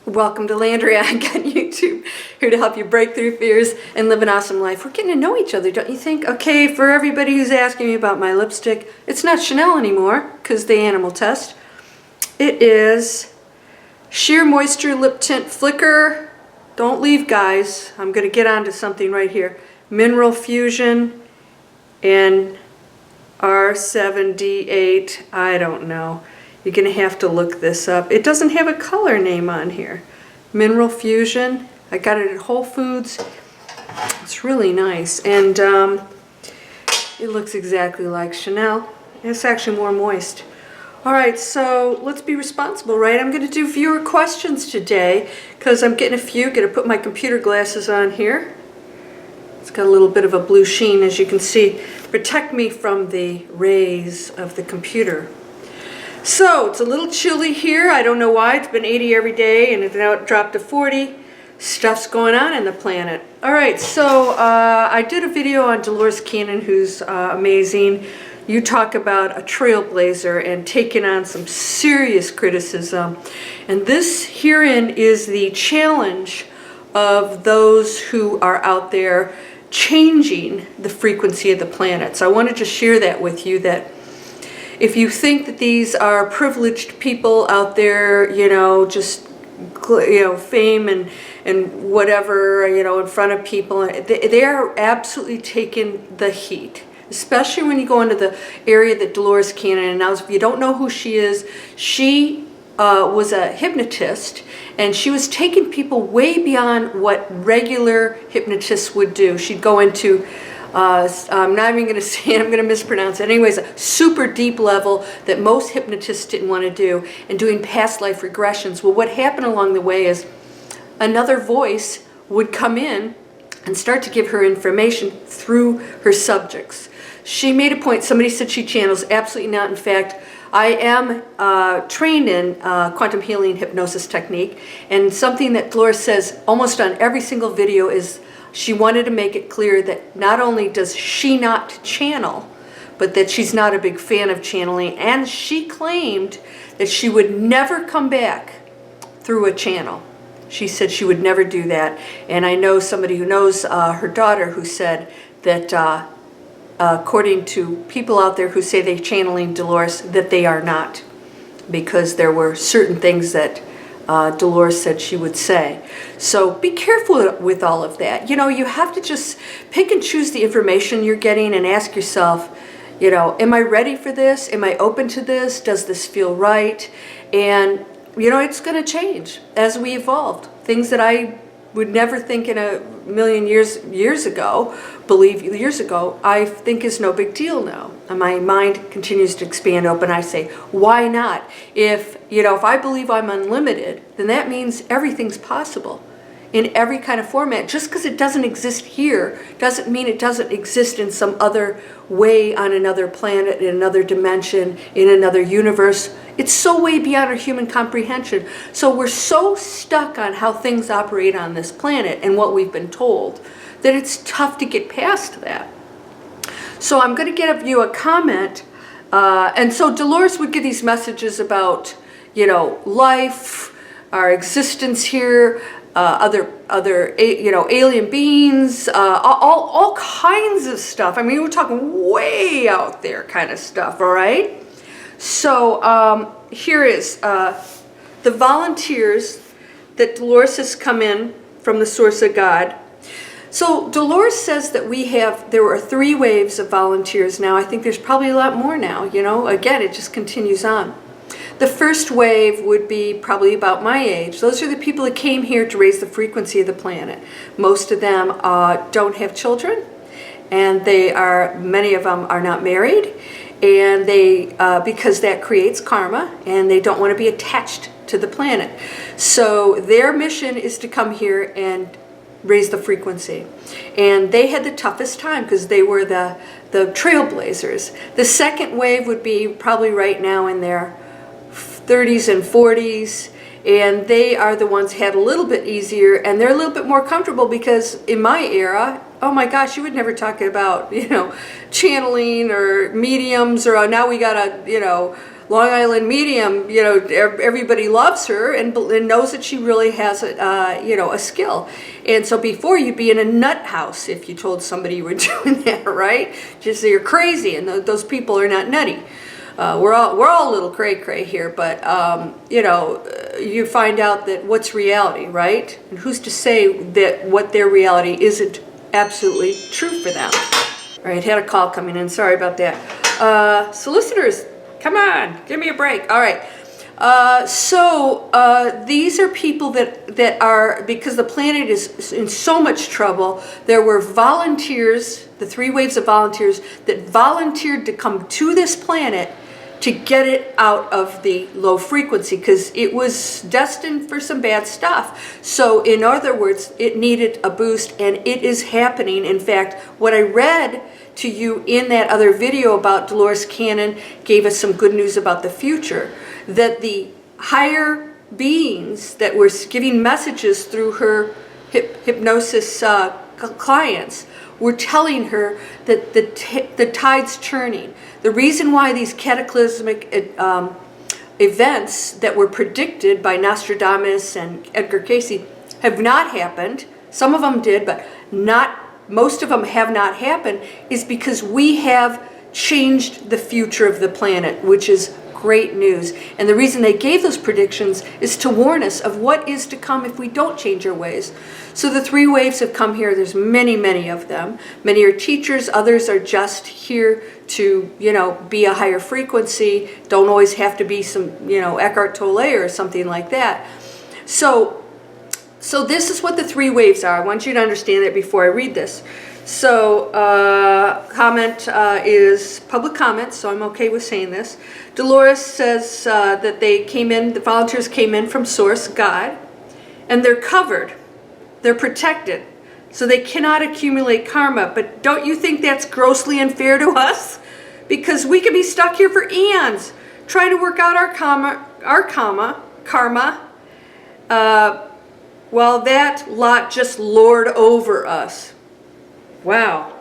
Welcome to Landria. I got YouTube here to help you break through fears and live an awesome life. We're getting to know each other, don't you think? Okay, for everybody who's asking me about my lipstick, it's not Chanel anymore because the animal test. It is Sheer Moisture Lip Tint Flicker. Don't leave, guys. I'm going to get onto something right here. Mineral Fusion and R7D8. I don't know. You're going to have to look this up. It doesn't have a color name on here. Mineral Fusion. I got it at Whole Foods. It's really nice. And it looks exactly like Chanel. It's actually more moist. Alright, so let's be responsible, right? I'm going to do viewer questions today because I'm getting a few. Going to put my computer glasses on here. It's got a little bit of a blue sheen, as you can see. Protect me from the rays of the computer. So, it's a little chilly here. I don't know why. It's been 80 every day, and now it dropped to 40. Stuff's going on in the planet. Alright, so I did a video on Dolores Cannon, who's amazing. You talk about a trailblazer and taking on some serious criticism. And this herein is the challenge of those who are out there changing the frequency of the planet. So I wanted to share that with you, that if you think that these are privileged people out there, you know, just, you know, fame and whatever, you know, in front of people, they are absolutely taking the heat. Especially when you go into the area that Dolores Cannon, and now if you don't know who she is, she was a hypnotist, and she was taking people way beyond what regular hypnotists would do. She'd go into I'm not even going to say it, I'm going to mispronounce it. Anyways, a super deep level that most hypnotists didn't want to do, and doing past life regressions. Well, what happened along the way is another voice would come in and start to give her information through her subjects. She made a point, somebody said she channels, absolutely not. In fact, I am trained in quantum healing hypnosis technique, and something that Dolores says almost on every single video is she wanted to make it clear that not only does she not channel, but that she's not a big fan of channeling, and she claimed that she would never come back through a channel. She said she would never do that, and I know somebody who knows her daughter who said that according to people out there who say they're channeling Dolores, that they are not, because there were certain things that Dolores said she would say. So be careful with all of that. You know, you have to just pick and choose the information you're getting and ask yourself, you know, am I ready for this? Am I open to this? Does this feel right? And, you know, it's going to change as we evolved. Things that I would never think in a million years ago, I think is no big deal now. And my mind continues to expand open. I say, why not? If I believe I'm unlimited, then that means everything's possible in every kind of format. Just because it doesn't exist here doesn't mean it doesn't exist in some other way, on another planet, in another dimension, in another universe. It's so way beyond our human comprehension. So we're so stuck on how things operate on this planet and what we've been told that it's tough to get past that. So I'm going to give you a comment. And so Dolores would give these messages about, you know, life, our existence here, other alien beings, all kinds of stuff. I mean, we're talking way out there kind of stuff, all right? So here is the volunteers that Dolores has come in from the source of God. So Dolores says that there were 3 waves of volunteers now. I think there's probably a lot more now, you know. Again, it just continues on. The first wave would be probably about my age. Those are the people that came here to raise the frequency of the planet. Most of them don't have children, and many of them are not married, and they because that creates karma, and they don't want to be attached to the planet. So their mission is to come here and raise the frequency. And they had the toughest time because they were the trailblazers. The second wave would be probably right now in their 30s and 40s, and they are the ones who had a little bit easier, and they're a little bit more comfortable because in my era, oh my gosh, you would never talk about, you know, channeling or mediums, or now we got a, you know, Long Island medium, you know, everybody loves her and knows that she really has a, you know, a skill. And so before, you'd be in a nut house if you told somebody you were doing that, right? Just say you're crazy, and those people are not nutty. We're all a little cray-cray here, but you know, you find out that what's reality, right? And who's to say that what their reality isn't absolutely true for them? All right, had a call coming in. Sorry about that. Solicitors, come on, give me a break. All right. These are people that are, because the planet is in so much trouble, there were volunteers, the 3 waves of volunteers, that volunteered to come to this planet to get it out of the low frequency, because it was destined for some bad stuff. So in other words, it needed a boost, and it is happening. In fact, what I read to you in that other video about Dolores Cannon gave us some good news about the future, that the higher beings that were giving messages through her hypnosis clients were telling her that the tide's turning. The reason why these cataclysmic events that were predicted by Nostradamus and Edgar Cayce have not happened, some of them did, but most of them have not happened, is because we have changed the future of the planet, which is great news. And the reason they gave those predictions is to warn us of what is to come if we don't change our ways. So the 3 waves have come here. There's many, many of them. Many are teachers. Others are just here to, you know, be a higher frequency. Don't always have to be some, you know, Eckhart Tolle or something like that. So this is what the 3 waves are. I want you to understand that before I read this. So comment is public comment, so I'm okay with saying this. Dolores says that the volunteers came in from Source, God, and they're covered. They're protected, so they cannot accumulate karma. But don't you think that's grossly unfair to us? Because we could be stuck here for eons trying to work out our karma, while that lot just lord over us. Wow.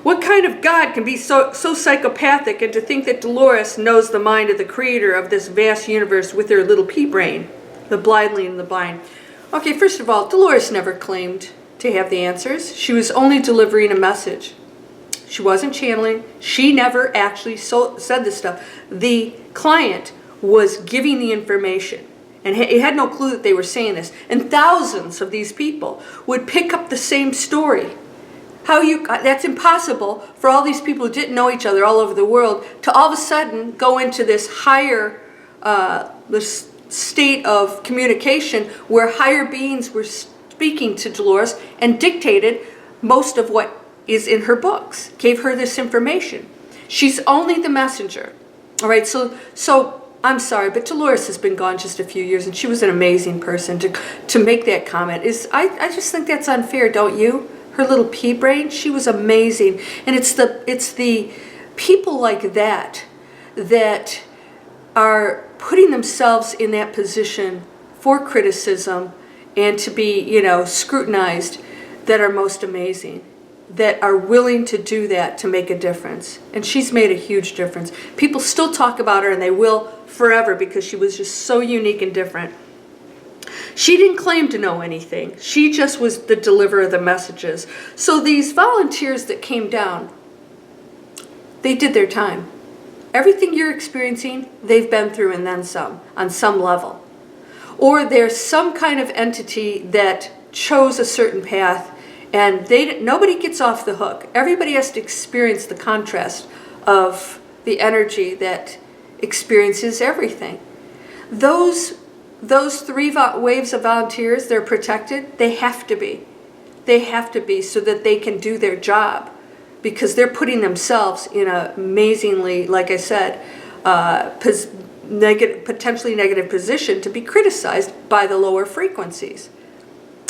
What kind of God can be so psychopathic, and to think that Dolores knows the mind of the creator of this vast universe with her little pea brain, the blindly and the blind? Okay, first of all, Dolores never claimed to have the answers. She was only delivering a message. She wasn't channeling. She never actually said this stuff. The client was giving the information, and it had no clue that they were saying this. And thousands of these people would pick up the same story. That's impossible for all these people who didn't know each other all over the world to all of a sudden go into this higher this state of communication where higher beings were speaking to Dolores and dictated most of what is in her books, gave her this information. She's only the messenger. All right, so I'm sorry, but Dolores has been gone just a few years, and she was an amazing person to make that comment. I just think that's unfair, don't you? Her little pea brain, she was amazing. And it's the people like that are putting themselves in that position for criticism and to be, you know, scrutinized, that are most amazing, that are willing to do that to make a difference. And she's made a huge difference. People still talk about her, and they will forever, because she was just so unique and different. She didn't claim to know anything. She just was the deliverer of the messages. So these volunteers that came down, they did their time. Everything you're experiencing, they've been through and then some, on some level. Or there's some kind of entity that chose a certain path, and nobody gets off the hook. Everybody has to experience the contrast of the energy that experiences everything. Those 3 waves of volunteers, they're protected. They have to be. They have to be, so that they can do their job, because they're putting themselves in an amazingly, like I said, potentially negative position to be criticized by the lower frequencies,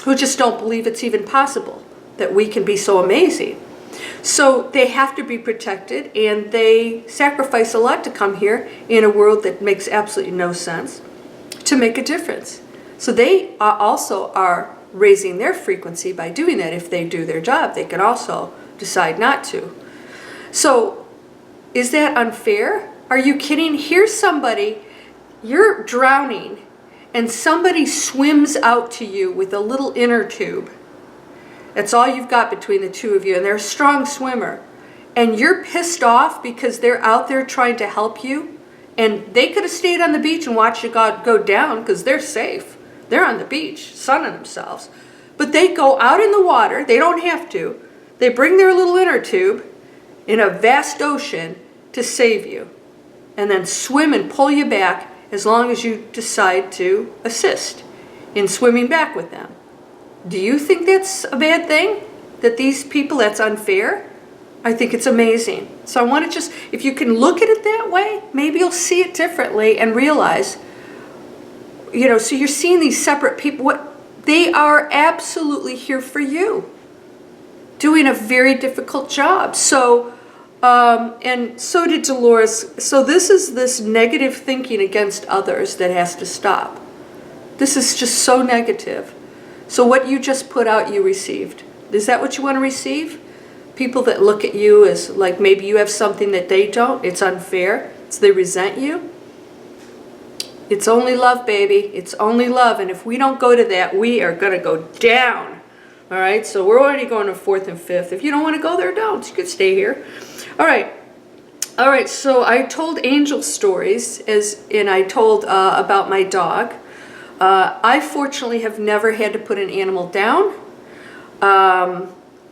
who just don't believe it's even possible that we can be so amazing. So they have to be protected, and they sacrifice a lot to come here in a world that makes absolutely no sense, to make a difference. So they also are raising their frequency by doing that. If they do their job, they can also decide not to. So Is that unfair? Are you kidding? Here's somebody, you're drowning, and somebody swims out to you with a little inner tube. That's all you've got between the two of you, and they're a strong swimmer. And you're pissed off because they're out there trying to help you, and they could have stayed on the beach and watched you go down because they're safe. They're on the beach, sunning themselves. But they go out in the water, they don't have to. They bring their little inner tube in a vast ocean to save you, and then swim and pull you back as long as you decide to assist in swimming back with them. Do you think that's a bad thing? That these people, that's unfair? I think it's amazing. So I want to just, if you can look at it that way, maybe you'll see it differently and realize, you know, so you're seeing these separate people, what they are absolutely here for you, doing a very difficult job. So, and so did Dolores. So this is this negative thinking against others that has to stop. This is just so negative. So what you just put out, you received. Is that what you want to receive? People that look at you as like maybe you have something that they don't. It's unfair. So they resent you. It's only love, baby. It's only love. And if we don't go to that, we are going to go down. All right? So we're already going to 4th and 5th. If you don't want to go there, don't. You could stay here. All right. All right. So I told angel stories, and I told about my dog. I fortunately have never had to put an animal down.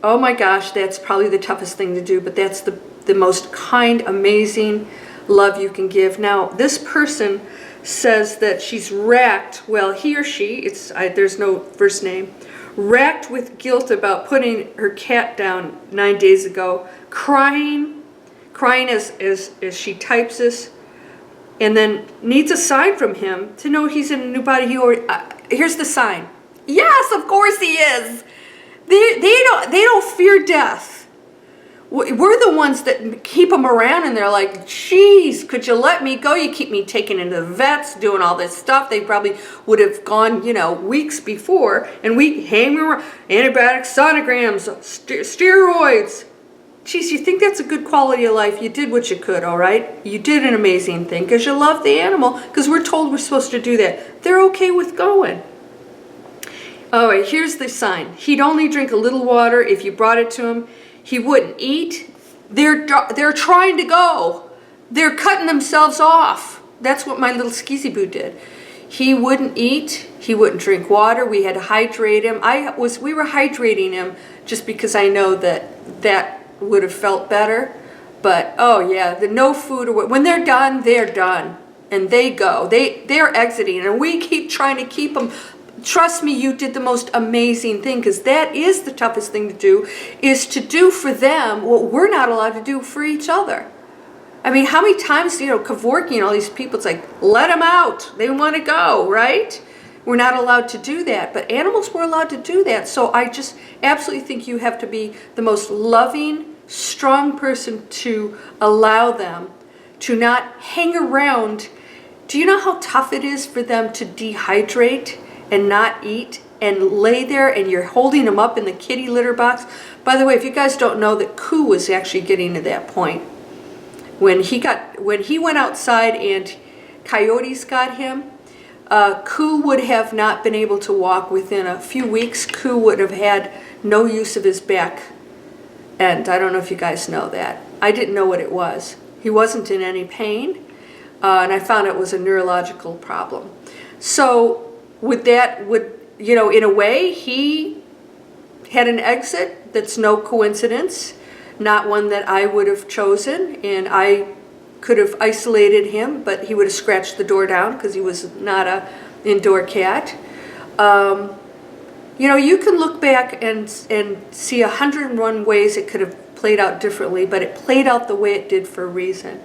Oh my gosh, that's probably the toughest thing to do, but that's the most kind, amazing love you can give. Now, this person says that she's racked, well, he or she, there's no first name, racked with guilt about putting her cat down 9 days ago, crying as she types this, and then needs a sign from him to know he's in a new body. Here's the sign. Yes, of course he is. They don't fear death. We're the ones that keep them around, and they're like, geez, could you let me go? You keep me taking into the vets, doing all this stuff. They probably would have gone, you know, weeks before, and we hang around, antibiotics, sonograms, steroids. Geez, you think that's a good quality of life? You did what you could, all right? You did an amazing thing because you love the animal, because we're told we're supposed to do that. They're okay with going. All right, here's the sign. He'd only drink a little water if you brought it to him. He wouldn't eat. They're trying to go. They're cutting themselves off. That's what my little skeezy boo did. He wouldn't eat. He wouldn't drink water. We had to hydrate him. We were hydrating him just because I know that would have felt better. But oh yeah, the no food, or when they're done, and they go. They're exiting, and we keep trying to keep them. Trust me, you did the most amazing thing, because that is the toughest thing to do, is to do for them what we're not allowed to do for each other. I mean, how many times, you know, Kevorkian and all these people, it's like, let them out. They want to go, right? We're not allowed to do that, but animals were allowed to do that. So I just absolutely think you have to be the most loving, strong person to allow them to not hang around. Do you know how tough it is for them to dehydrate and not eat and lay there, and you're holding them up in the kitty litter box? By the way, if you guys don't know, that Koo was actually getting to that point. When he went outside and coyotes got him, Koo would have not been able to walk within a few weeks. Koo would have had no use of his back. And I don't know if you guys know that. I didn't know what it was. He wasn't in any pain, and I found it was a neurological problem. So with that, you know, in a way, he had an exit that's no coincidence, not one that I would have chosen, and I could have isolated him, but he would have scratched the door down because he was not a indoor cat. You know, you can look back and see 101 ways it could have played out differently, but it played out the way it did for a reason.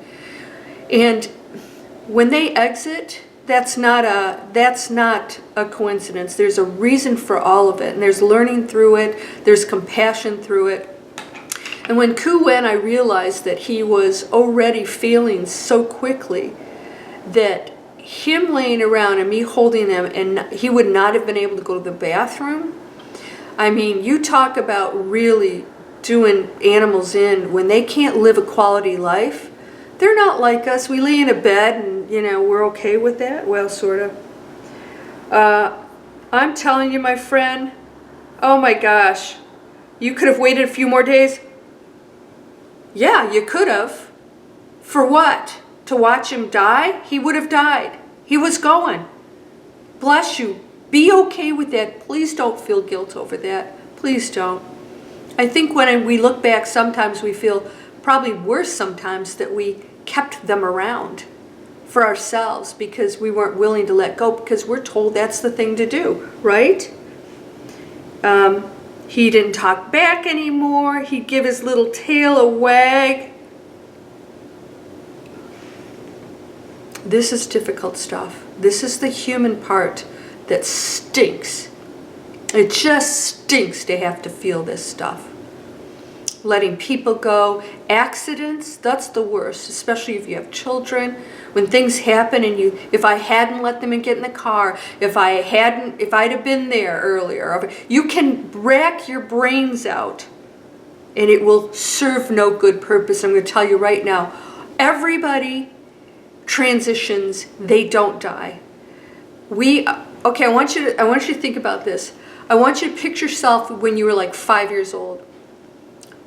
And when they exit, that's not a coincidence. There's a reason for all of it, and there's learning through it. There's compassion through it. And when Koo went, I realized that he was already feeling so quickly that him laying around and me holding him, and he would not have been able to go to the bathroom. I mean, you talk about really doing animals in when they can't live a quality life. They're not like us. We lay in a bed and, you know, we're okay with that. Well, sort of. I'm telling you, my friend, oh my gosh, you could have waited a few more days. Yeah, you could have. For what? To watch him die? He would have died. He was going. Bless you. Be okay with that. Please don't feel guilt over that. Please don't. I think when we look back, sometimes we feel probably worse sometimes that we kept them around for ourselves because we weren't willing to let go, because we're told that's the thing to do, right? He didn't talk back anymore. He'd give his little tail a wag. This is difficult stuff. This is the human part that stinks. It just stinks to have to feel this stuff. Letting people go. Accidents, that's the worst, especially if you have children. When things happen and if I hadn't let them get in the car, if I'd have been there earlier, you can rack your brains out and it will serve no good purpose. I'm going to tell you right now, everybody transitions, they don't die. Okay, I want you to think about this. I want you to picture yourself when you were like 5 years old.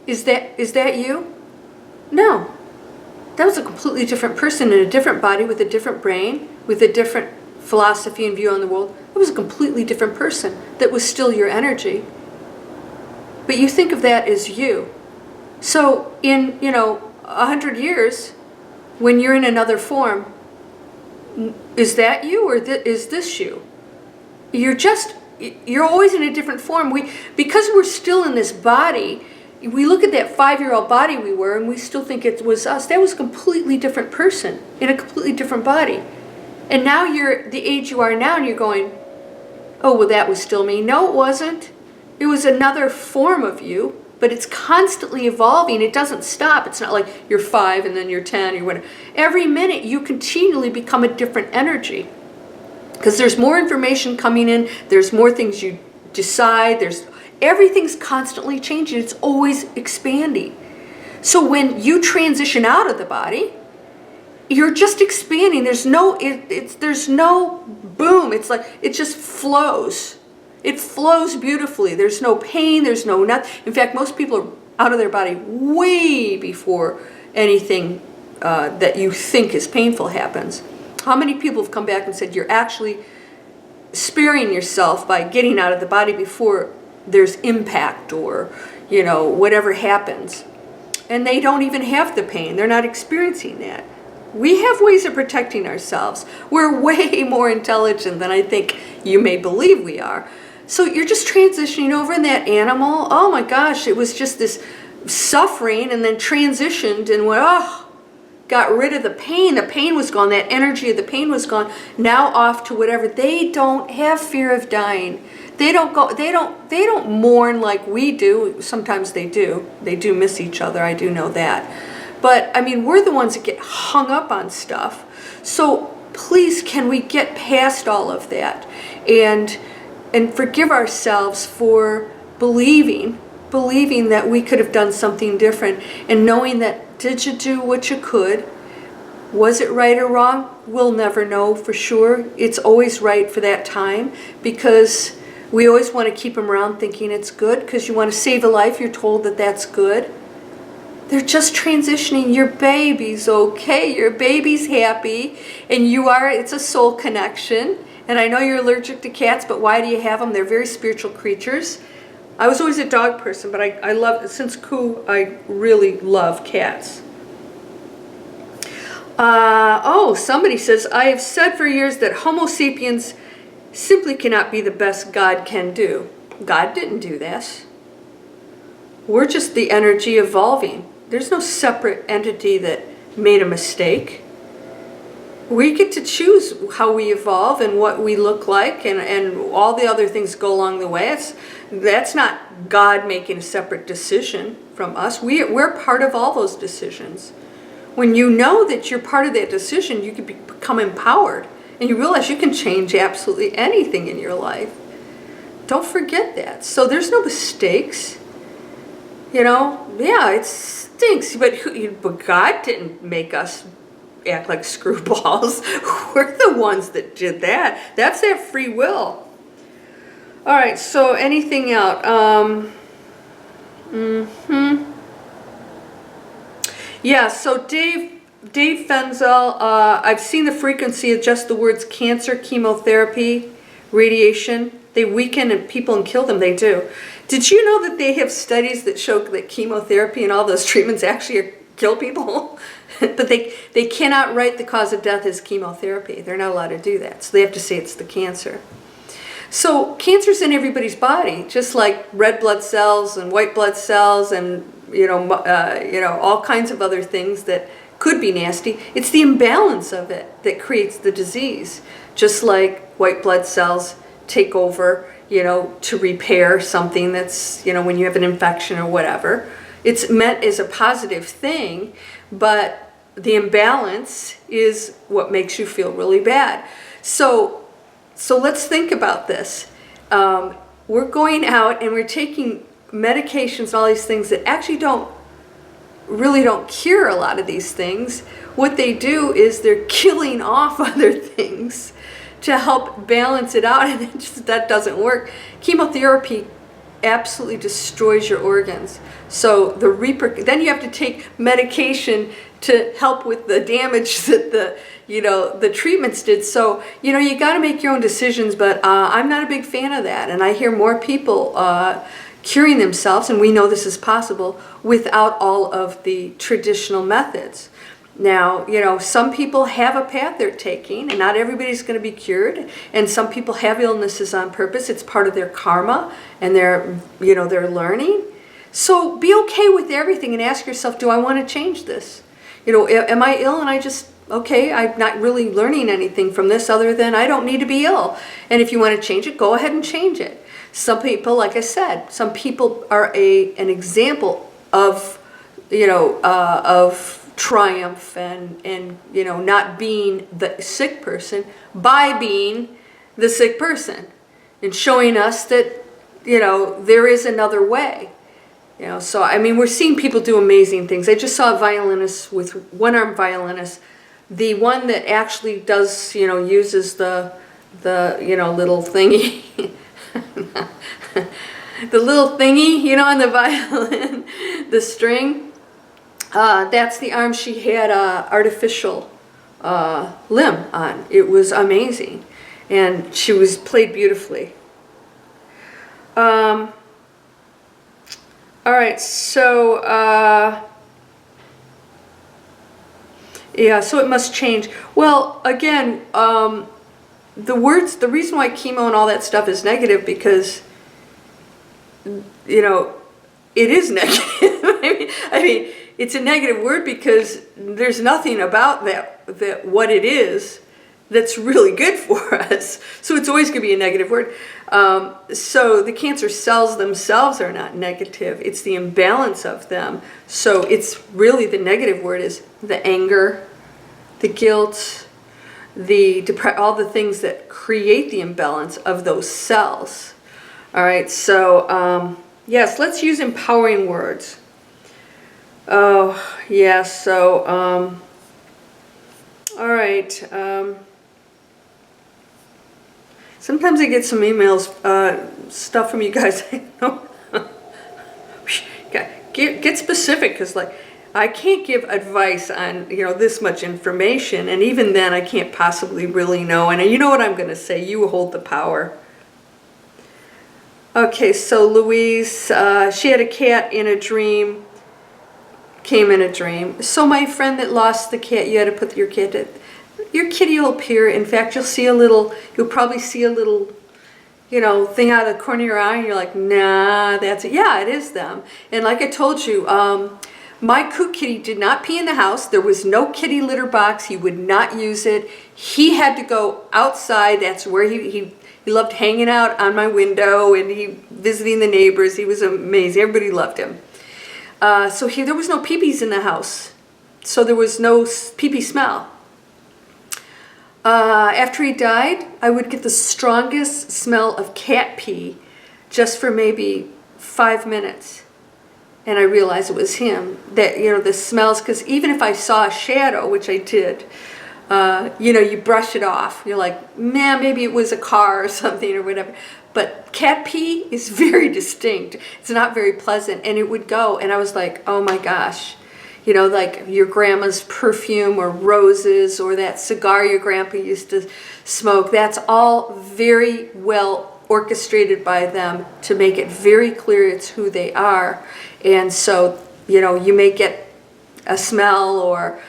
Is that you? No. That was a completely different person in a different body with a different brain, with a different philosophy and view on the world. It was a completely different person that was still your energy. But you think of that as you. So in, 100 years, when you're in another form, is that you or is this you? You're always in a different form. Because we're still in this body, we look at that 5-year-old body we were and we still think it was us. That was a completely different person in a completely different body. And now you're the age you are now and you're going, oh, well, that was still me. No, it wasn't. It was another form of you, but it's constantly evolving. It doesn't stop. It's not like you're 5 and then you're 10 or whatever. Every minute you continually become a different energy because there's more information coming in. There's more things you decide. Everything's constantly changing. It's always expanding. So when you transition out of the body, you're just expanding. There's no boom. It's like it just flows. It flows beautifully. There's no pain. There's no nothing. In fact, most people are out of their body way before anything that you think is painful happens. How many people have come back and said you're actually sparing yourself by getting out of the body before there's impact or, whatever happens. And they don't even have the pain. They're not experiencing that. We have ways of protecting ourselves. We're way more intelligent than I think you may believe we are. So you're just transitioning over in that animal. Oh my gosh, it was just this suffering and then transitioned and got rid of the pain. The pain was gone. That energy of the pain was gone. Now off to whatever. They don't have fear of dying. They don't mourn like we do. Sometimes they do. They do miss each other. I do know that. But I mean, we're the ones that get hung up on stuff. So please, can we get past all of that and forgive ourselves for believing that we could have done something different, and knowing that, did you do what you could? Was it right or wrong? We'll never know for sure. It's always right for that time, because we always want to keep them around thinking it's good, because you want to save a life. You're told that that's good. They're just transitioning. Your baby's okay. Your baby's happy. And it's a soul connection. And I know you're allergic to cats, but why do you have them? They're very spiritual creatures. I was always a dog person, but I love, since Koo, I really love cats. Somebody says, I have said for years that Homo sapiens simply cannot be the best God can do. God didn't do this. We're just the energy evolving. There's no separate entity that made a mistake. We get to choose how we evolve and what we look like, and all the other things go along the way. That's not God making a separate decision from us. We're part of all those decisions. When you know that you're part of that decision, you can become empowered, and you realize you can change absolutely anything in your life. Don't forget that. So there's no mistakes. You know, yeah, it stinks, but God didn't make us act like screwballs. We're the ones that did that. That's their free will. All right, so anything else? Yeah, so Dave Fenzel, I've seen the frequency of just the words cancer, chemotherapy, radiation. They weaken people and kill them. They do. Did you know that they have studies that show that chemotherapy and all those treatments actually kill people? But they cannot write the cause of death as chemotherapy. They're not allowed to do that. So they have to say it's the cancer. So cancer's in everybody's body, just like red blood cells and white blood cells and all kinds of other things that could be nasty. It's the imbalance of it that creates the disease. Just like white blood cells take over, to repair something that's, when you have an infection or whatever. It's meant as a positive thing, but the imbalance is what makes you feel really bad. So let's think about this. We're going out and we're taking medications and all these things that actually really don't cure a lot of these things. What they do is they're killing off other things to help balance it out, and that doesn't work. Chemotherapy absolutely destroys your organs. So then you have to take medication to help with the damage that the treatments did. So you got to make your own decisions, but I'm not a big fan of that, and I hear more people curing themselves, and we know this is possible without all of the traditional methods. Now, some people have a path they're taking, and not everybody's going to be cured. And some people have illnesses on purpose. It's part of their karma and their learning. So be okay with everything and ask yourself, do I want to change this? Am I ill and I'm not really learning anything from this other than I don't need to be ill. And if you want to change it, go ahead and change it. Some people, like I said, some people are an example of, of triumph and not being the sick person by being the sick person and showing us that there is another way. So we're seeing people do amazing things. I just saw a violinist with one-armed violinist, the one that actually does uses the little thingy the little thingy on the violin, the string. That's the arm she had artificial limb on. It was amazing, and she was played beautifully. All right, so so it must change. Well, again, the reason why chemo and all that stuff is negative because it is negative. I mean, it's a negative word because there's nothing about that what it is that's really good for us. So it's always going to be a negative word. So the cancer cells themselves are not negative. It's the imbalance of them. So it's really the negative word is the anger, the guilt, all the things that create the imbalance of those cells. All right, so yes, let's use empowering words. Oh, yeah, so, all right. Sometimes I get some emails, stuff from you guys. Get specific, because, I can't give advice on, this much information, and even then I can't possibly really know. And you know what I'm going to say. You hold the power. Okay, so Louise, she had a cat in a dream. Came in a dream. So my friend that lost the cat, you had to put your kitty will appear. In fact, you'll probably see a little, thing out of the corner of your eye, and you're like, nah, that's it. Yeah, it is them. And like I told you, my coot kitty did not pee in the house. There was no kitty litter box. He would not use it. He had to go outside. That's where he loved hanging out on my window and visiting the neighbors. He was amazing. Everybody loved him. So there was no pee-pees in the house. So there was no pee-pee smell. After he died, I would get the strongest smell of cat pee just for maybe 5 minutes. and I realized it was him. That, you know, the smells, because even if I saw a shadow, which I did, you know, you brush it off. You're like, man, maybe it was a car or something or whatever. But cat pee is very distinct. It's not very pleasant, and it would go, and I was like, oh my gosh. You know, like your grandma's perfume or roses or that cigar your grandpa used to smoke. That's all very well orchestrated by them to make it very clear it's who they are. And so, you know, you may get a smell or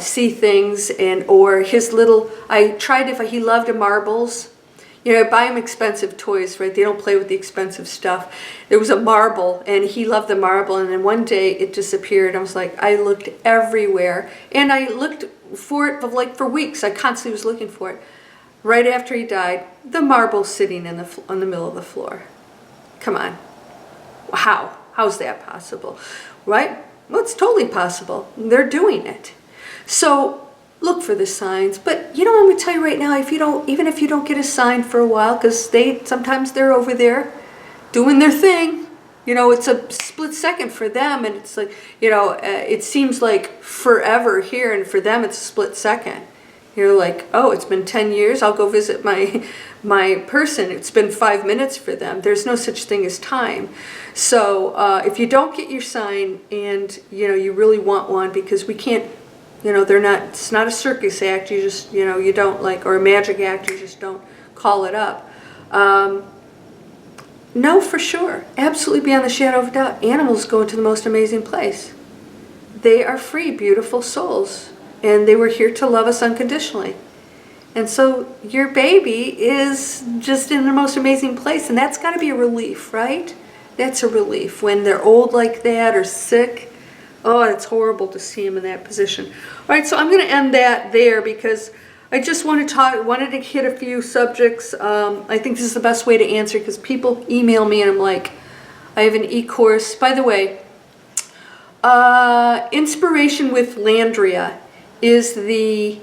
see things, and or his little, I tried if he loved marbles. You know, I buy him expensive toys, right? They don't play with the expensive stuff. There was a marble, and he loved the marble, and then one day it disappeared. I was like, I looked everywhere, and I looked for it like for weeks. I constantly was looking for it. Right after he died, the marble sitting in the middle of the floor. Come on. How? How's that possible? Right? Well, it's totally possible. They're doing it. So look for the signs. But you know, I'm going to tell you right now, even if you don't get a sign for a while, because sometimes they're over there doing their thing. You know, it's a split second for them, and it's like, you know, it seems like forever here, and for them it's a split second. You're like, oh, it's been 10 years. I'll go visit my person. It's been 5 minutes for them. There's no such thing as time. So if you don't get your sign, and you know you really want one, because we can't. You know, it's not a circus act, you just, you know, you don't like, or a magic act, you just don't call it up. No, for sure, absolutely beyond the shadow of a doubt, animals go into the most amazing place. They are free, beautiful souls, and they were here to love us unconditionally. And so your baby is just in the most amazing place, and that's got to be a relief, right? That's a relief when they're old like that or sick. Oh, it's horrible to see him in that position. All right, so I'm going to end that there because I just wanted to hit a few subjects. I think this is the best way to answer because people email me and I'm like, I have an e-course. By the way, Inspiration with Landria is the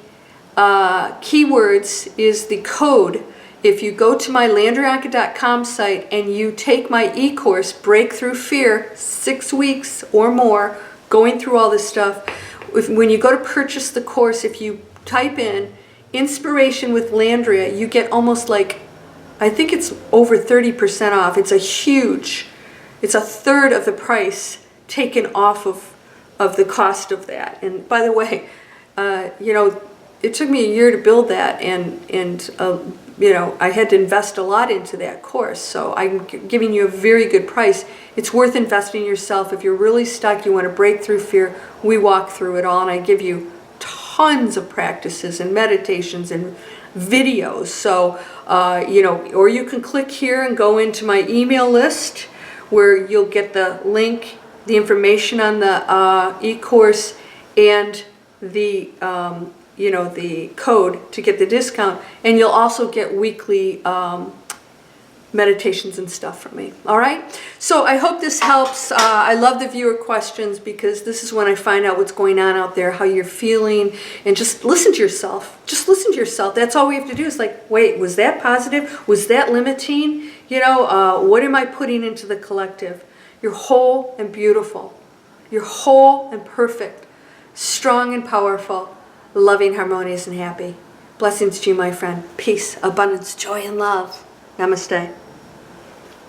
keywords, is the code. If you go to my landriaonka.com site and you take my e-course, Breakthrough Fear, 6 weeks or more, going through all this stuff, when you go to purchase the course, if you type in Inspiration with Landria, you get almost like, I think it's over 30% off. It's it's a third of the price taken off of the cost of that. And by the way, you know, it took me a year to build that, and you know, I had to invest a lot into that course. So I'm giving you a very good price. It's worth investing in yourself. If you're really stuck, you want to break through fear, we walk through it all, and I give you tons of practices and meditations and videos. So, you know, or you can click here and go into my email list where you'll get the link, the information on the e-course, and the you know, the code to get the discount, and you'll also get weekly meditations and stuff from me. All right, so I hope this helps. I love the viewer questions because this is when I find out what's going on out there, how you're feeling, and just listen to yourself. Just listen to yourself. That's all we have to do is like, wait, was that positive? Was that limiting? You know, what am I putting into the collective? You're whole and beautiful. You're whole and perfect, strong and powerful, loving, harmonious, and happy. Blessings to you, my friend. Peace, abundance, joy, and love. Namaste.